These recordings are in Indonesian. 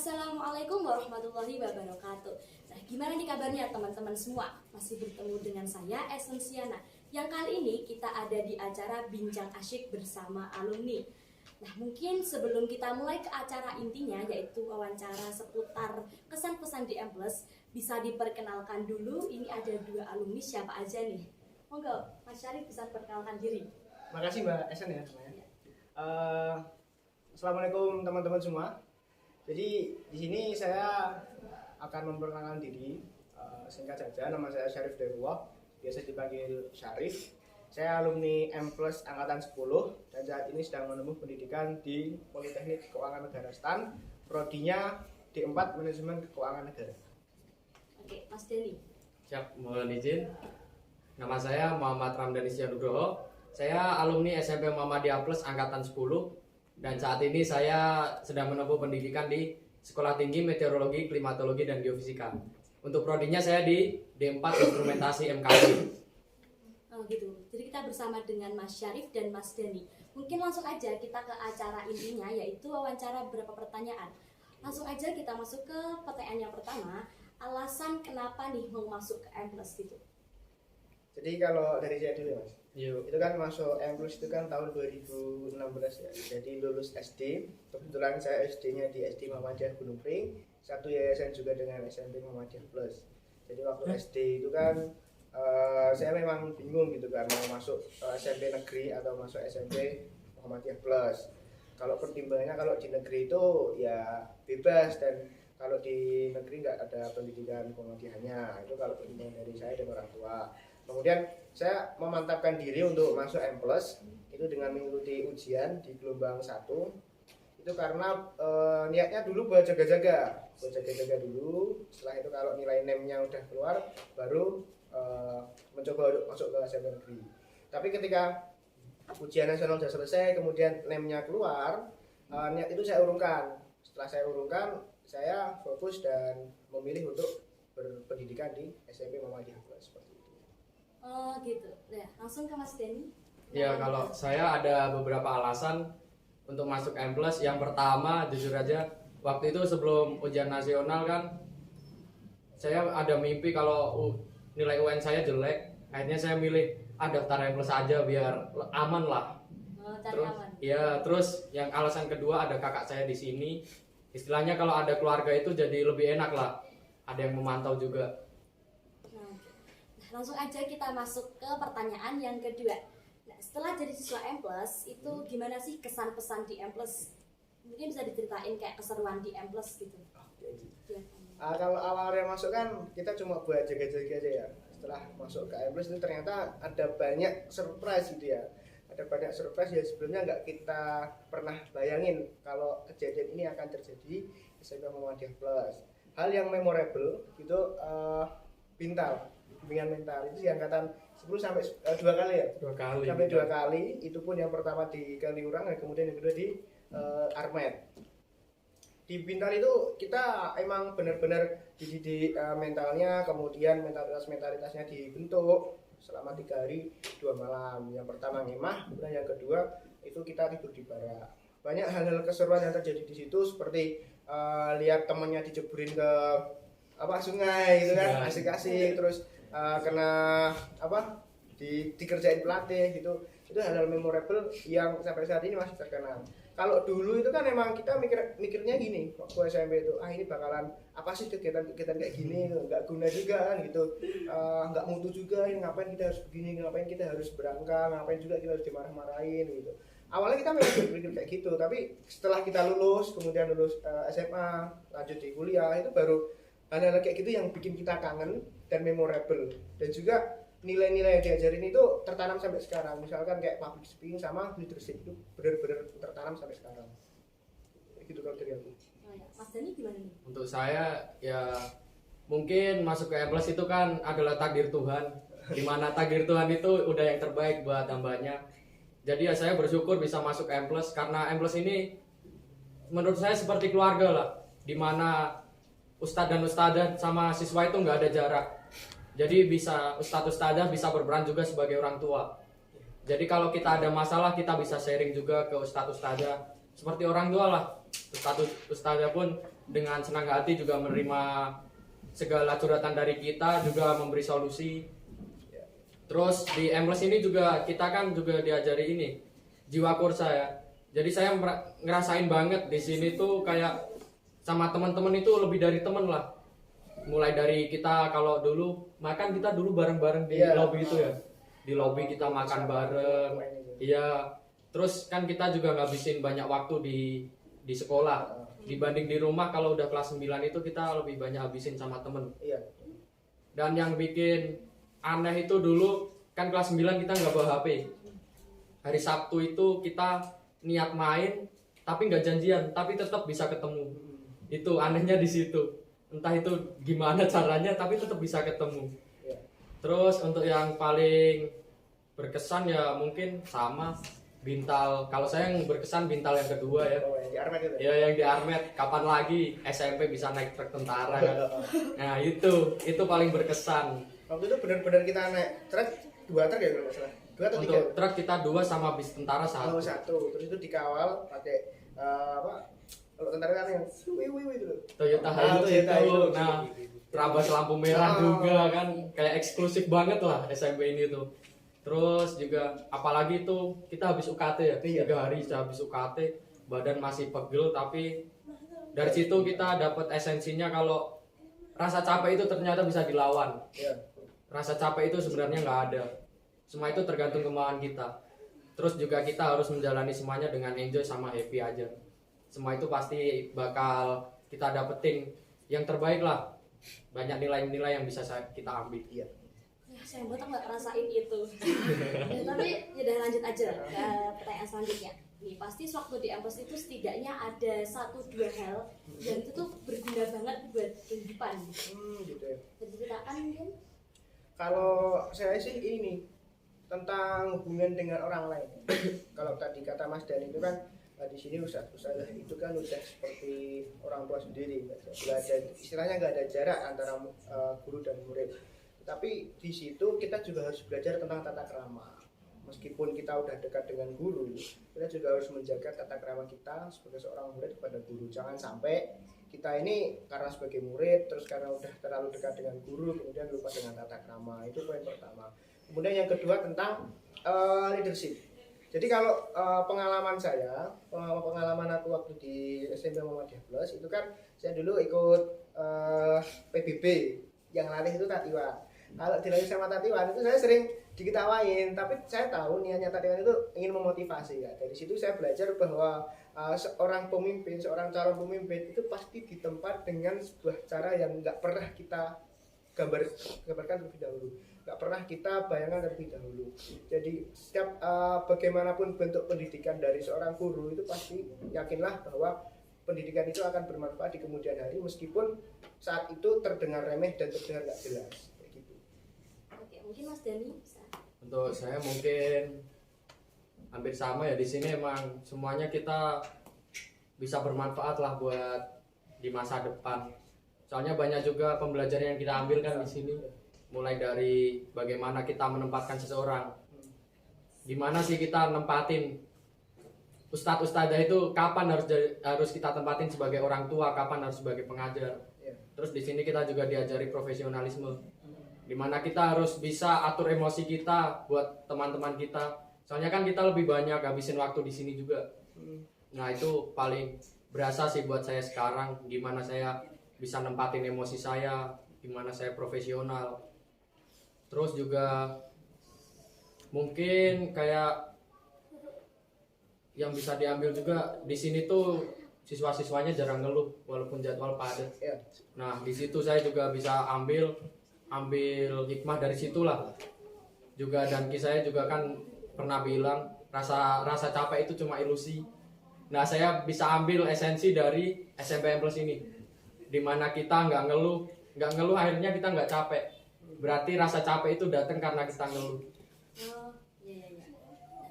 Assalamualaikum warahmatullahi wabarakatuh. Nah, gimana nih kabarnya teman-teman semua? Masih bertemu dengan saya Esensiana. Yang kali ini kita ada di acara Bincang Asyik bersama alumni. Nah, mungkin sebelum kita mulai ke acara intinya, yaitu wawancara seputar kesan-pesan DM+, bisa diperkenalkan dulu. Ini ada dua alumni, siapa aja nih? Monggo, Mas Syarif bisa perkenalkan diri. Makasih Mbak Esen ya namanya. Assalamualaikum teman-teman semua. Jadi di sini saya akan memperkenalkan diri. Singkat saja, nama saya Syarif Dewa, biasa dipanggil Syarif. Saya alumni M+ angkatan 10 dan saat ini sedang menempuh pendidikan di Politeknik Keuangan Negara STAN, prodinya D4 Manajemen Keuangan Negara. Oke, Mas Denny. Siap, mohon izin. Nama saya Muhammad Ramdhani Nugroho. Saya alumni SMP Muhammadiyah Plus angkatan 10 dan saat ini saya sedang menempuh pendidikan di Sekolah Tinggi Meteorologi, Klimatologi dan Geofisika. Untuk prodinya saya di D4 Instrumentasi MKB. Oh gitu. Jadi kita bersama dengan Mas Syarif dan Mas Denny. Mungkin langsung aja kita ke acara intinya, yaitu wawancara beberapa pertanyaan. Langsung aja kita masuk ke pertanyaan yang pertama. Alasan kenapa nih mau masuk ke M+ gitu? Jadi kalau dari saya dulu Mas, Yuk. itu kan masuk M+ itu kan tahun 2016 ya. Jadi lulus SD, kebetulan saya SD-nya di SD Muhammadiyah Gunung Pring, satu yayasan juga dengan SMP Muhammadiyah Plus. Jadi waktu SD itu kan saya memang bingung gitu kan mau masuk SMP negeri atau masuk SMP Muhammadiyah Plus. Kalau pertimbangannya kalau di negeri itu ya bebas, dan kalau di negeri nggak ada pendidikan Muhammadiyahnya. Itu kalau pertimbangan dari saya dan orang tua. Kemudian saya memantapkan diri untuk masuk M+, itu dengan mengikuti ujian di gelombang 1. Itu karena niatnya dulu buat jaga-jaga dulu. Setelah itu kalau nilai NEM-nya udah keluar, baru mencoba untuk masuk ke SMP negeri. Tapi ketika ujian nasional sudah selesai, kemudian NEM-nya keluar, niat itu saya urungkan. Setelah saya urungkan, saya fokus dan memilih untuk berpendidikan di SMP Muhammadiyah Plus seperti itu. Oh gitu. Nah, langsung ke Mas Denny. Ya, kalau saya ada beberapa alasan untuk masuk M+. Yang pertama, jujur aja, waktu itu sebelum ujian nasional kan, saya ada mimpi kalau nilai UN saya jelek. Akhirnya saya milih daftar M+ aja biar aman lah. Oh, cari Terus, aman. ya, terus yang alasan kedua ada kakak saya di sini. Istilahnya kalau ada keluarga itu jadi lebih enak lah. Ada yang memantau juga. Nah, langsung aja kita masuk ke pertanyaan yang kedua. Nah, setelah jadi siswa M+, itu gimana sih kesan pesan di M+? Mungkin bisa diceritain kayak keseruan di M+ gitu. Ya. Kalau awalnya masuk kan kita cuma buat jaga-jaga aja ya. Setelah masuk ke M+ itu ternyata ada banyak surprise gitu ya. Ada banyak surprise yang sebelumnya nggak kita pernah bayangin kalau kejadian ini akan terjadi di SMP Muhammadiyah Plus. Hal yang memorable itu pintal, bimbingan mental itu yang angkatan 10 sampai 2 kali ya. 2 kali. Sampai 2 kali, itu pun yang pertama di Kaliurang dan kemudian yang kedua di Armet. Di Bintan itu kita emang benar-benar dididik mentalnya, kemudian mentalitasnya dibentuk selama 3 hari 2 malam. Yang pertama ngemah, kemudian yang kedua itu kita tidur di barak. Banyak hal-hal keseruan yang terjadi di situ, seperti lihat temennya diceburin ke sungai gitu kan, asik-asik, terus kena dikerjain pelatih gitu. Itu hal-hal memorable yang sampai saat ini masih terkenang. Kalau dulu itu kan emang kita mikirnya gini, waktu SMP itu, ini bakalan apa sih kegiatan kayak gini, nggak guna juga kan gitu, nggak mutu juga, ini ngapain kita harus begini, ngapain kita harus berangkat, ngapain juga kita harus dimarah-marahin gitu. Awalnya kita memang berpikir kayak gitu, tapi setelah kita lulus, kemudian lulus SMA, lanjut di kuliah, itu baru hal-hal kayak gitu yang bikin kita kangen dan memorable. Dan juga nilai-nilai yang diajarin itu tertanam sampai sekarang. Misalkan kayak public speaking sama leadership itu benar-benar tertanam sampai sekarang. Gitu kalau dari aku. Oh, ya. Mas Denny gimana nih? Untuk saya ya mungkin masuk ke M+ itu kan adalah takdir Tuhan. Dimana takdir Tuhan itu udah yang terbaik buat hambanya. Jadi ya saya bersyukur bisa masuk ke M+ karena M+ ini menurut saya seperti keluarga lah. Dimana ustadz dan ustadzah sama siswa itu nggak ada jarak. Jadi bisa ustadz ustadzah bisa berperan juga sebagai orang tua. Jadi kalau kita ada masalah kita bisa sharing juga ke ustadz ustadzah. seperti orang tua lah. Ustadznya pun dengan senang hati juga menerima segala curhatan dari kita, juga memberi solusi. Terus di M+ ini juga kita kan juga diajari ini jiwa kursa ya. Jadi saya ngerasain banget di sini tuh kayak sama teman-teman itu lebih dari teman lah. Mulai dari kita kalau dulu makan, kita dulu bareng-bareng di lobby itu ya. Di lobby kita makan bareng. Iya. Terus kan kita juga ngabisin banyak waktu di sekolah. Dibanding di rumah, kalau udah kelas 9 itu kita lebih banyak habisin sama temen. Iya. Dan yang bikin aneh itu dulu kan kelas 9 kita nggak bawa HP. Hari Sabtu itu kita niat main tapi nggak janjian, tapi tetap bisa ketemu. Itu anehnya di situ. Entah itu gimana caranya tapi tetap bisa ketemu. Terus untuk yang paling berkesan ya mungkin sama Bintal. Kalau saya yang berkesan Bintal yang kedua ya. Oh, yang di Armet itu. Ya yang di Armet. Kapan lagi SMP bisa naik truk tentara kan? Nah itu paling berkesan. Waktu itu benar-benar kita naik truk 2 truk ya kalau nggak salah. 2 atau 3? Untuk truk kita 2 sama bis tentara 1. Oh, 1. Terus itu dikawal pakai apa? Kalau tentara kan yang wiwi itu. Toyota Hilux itu. Nah, terabas lampu merah juga kan, kayak eksklusif banget lah SMP ini tuh. Terus juga apalagi itu kita habis UKT ya, 3 hari habis UKT, badan masih pegel, tapi dari situ kita dapat esensinya kalau rasa capek itu ternyata bisa dilawan. Rasa capek itu sebenarnya nggak ada. Semua itu tergantung kemauan kita. Terus juga kita harus menjalani semuanya dengan enjoy sama happy aja. Semua itu pasti bakal kita dapetin yang terbaik lah. Banyak nilai-nilai yang bisa kita ambil. Iya. Saya botak nggak rasain itu. Ya, tapi ya udah lanjut aja ke pertanyaan selanjutnya. Nih pasti waktu di kampus itu setidaknya ada 1-2 hal yang itu tuh berguna banget buat kehidupan. Gitu ya. Ceritakan mungkin. Kalau saya sih ini tentang hubungan dengan orang lain. Kalau tadi kata Mas Dan itu kan di sini ustaz itu kan udah seperti orang tua sendiri, nggak ada istilahnya, nggak ada jarak antara guru dan murid. Tapi di situ kita juga harus belajar tentang tata krama. Meskipun kita udah dekat dengan guru, kita juga harus menjaga tata krama kita sebagai seorang murid kepada guru. Jangan sampai kita ini karena sebagai murid, terus karena udah terlalu dekat dengan guru, kemudian lupa dengan tata krama. Itu poin pertama. Kemudian yang kedua tentang leadership. Jadi kalau pengalaman aku waktu di SMP Muhammadiyah Plus itu kan saya dulu ikut PBB, yang latih itu Tatiwan. Kalau dilatih sama Tatiwan itu saya sering diketawain, tapi saya tahu niatnya Tatiwan itu ingin memotivasi ya. Dari situ saya belajar bahwa seorang calon pemimpin itu pasti ditempa dengan sebuah cara yang nggak pernah kita gambarkan terlebih dahulu, nggak pernah kita bayangkan terlebih dahulu. Jadi setiap bagaimanapun bentuk pendidikan dari seorang guru itu pasti yakinlah bahwa pendidikan itu akan bermanfaat di kemudian hari, meskipun saat itu terdengar remeh dan terdengar nggak jelas kayak gitu. Oke, mungkin Mas Dani bisa. Untuk saya mungkin hampir sama ya, di sini emang semuanya kita bisa bermanfaat lah buat di masa depan. Soalnya banyak juga pembelajaran yang kita ambil kan di sini. Mulai dari bagaimana kita menempatkan seseorang. Gimana sih kita nempatin ustadzah itu, kapan harus kita tempatin sebagai orang tua, kapan harus sebagai pengajar. Terus di sini kita juga diajari profesionalisme. Dimana kita harus bisa atur emosi kita buat teman-teman kita. Soalnya kan kita lebih banyak habisin waktu di sini juga. Nah itu paling berasa sih buat saya sekarang, gimana saya bisa nempatin emosi saya, gimana saya profesional. Terus juga mungkin kayak yang bisa diambil juga di sini tuh siswa-siswanya jarang ngeluh walaupun jadwal padat. Nah di situ saya juga bisa ambil hikmah dari situlah. Juga Danki saya juga kan pernah bilang rasa capek itu cuma ilusi. Nah saya bisa ambil esensi dari SMPM Plus ini, dimana kita nggak ngeluh akhirnya kita nggak capek. Berarti rasa capek itu datang karena kita ngeluh. Oh, iya.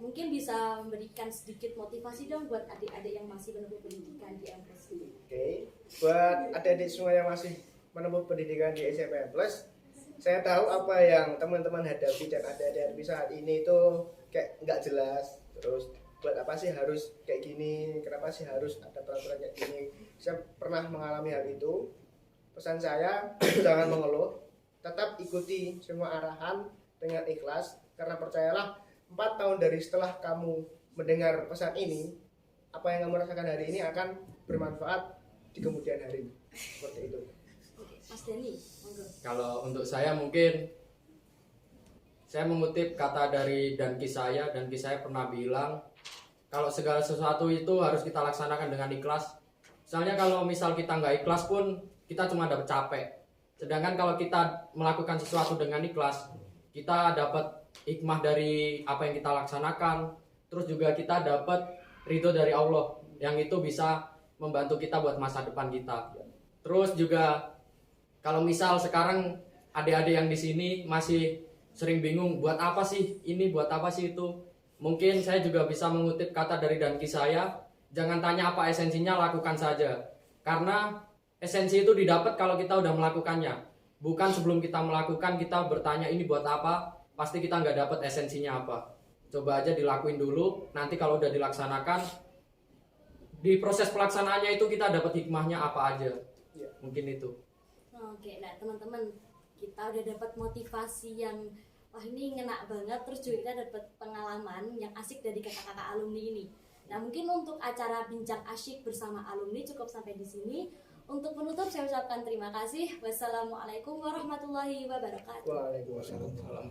Mungkin bisa memberikan sedikit motivasi dong buat adik-adik yang masih menempuh pendidikan di M+ ini. Oke, buat adik-adik semua yang masih menempuh pendidikan di SMPM Plus, saya tahu apa yang teman-teman hadapi dan adik-adik saat ini itu kayak nggak jelas, terus buat apa sih harus kayak gini, kenapa sih harus ada peraturan kayak gini. Saya pernah mengalami hal itu. Pesan saya, jangan mengeluh, tetap ikuti semua arahan dengan ikhlas, karena percayalah 4 tahun dari setelah kamu mendengar pesan ini, apa yang kamu rasakan hari ini akan bermanfaat di kemudian hari. Seperti itu. Oke, Mas Dani, monggo. Kalau untuk saya mungkin saya mengutip kata dari Danki saya pernah bilang kalau segala sesuatu itu harus kita laksanakan dengan ikhlas. Misalnya kalau misal kita nggak ikhlas pun kita cuma dapat capek. Sedangkan kalau kita melakukan sesuatu dengan ikhlas, kita dapat hikmah dari apa yang kita laksanakan. Terus juga kita dapat ridho dari Allah yang itu bisa membantu kita buat masa depan kita. Terus juga kalau misal sekarang adik-adik yang di sini masih sering bingung buat apa sih ini, buat apa sih itu. Mungkin saya juga bisa mengutip kata dari Danki saya, jangan tanya apa esensinya, lakukan saja. Karena esensi itu didapat kalau kita udah melakukannya. Bukan sebelum kita melakukan kita bertanya ini buat apa, pasti kita nggak dapat esensinya apa. Coba aja dilakuin dulu, nanti kalau udah dilaksanakan, di proses pelaksanaannya itu kita dapat hikmahnya apa aja. Ya. Mungkin itu. Oke, nah teman-teman, kita udah dapat motivasi yang wah ini ngena banget, terus juga kita dapat pengalaman yang asik dari kakak-kakak alumni ini. Nah mungkin untuk acara bincang asyik bersama alumni cukup sampai di sini. Untuk penutup saya ucapkan terima kasih. Wassalamualaikum warahmatullahi wabarakatuh. Waalaikumsalam.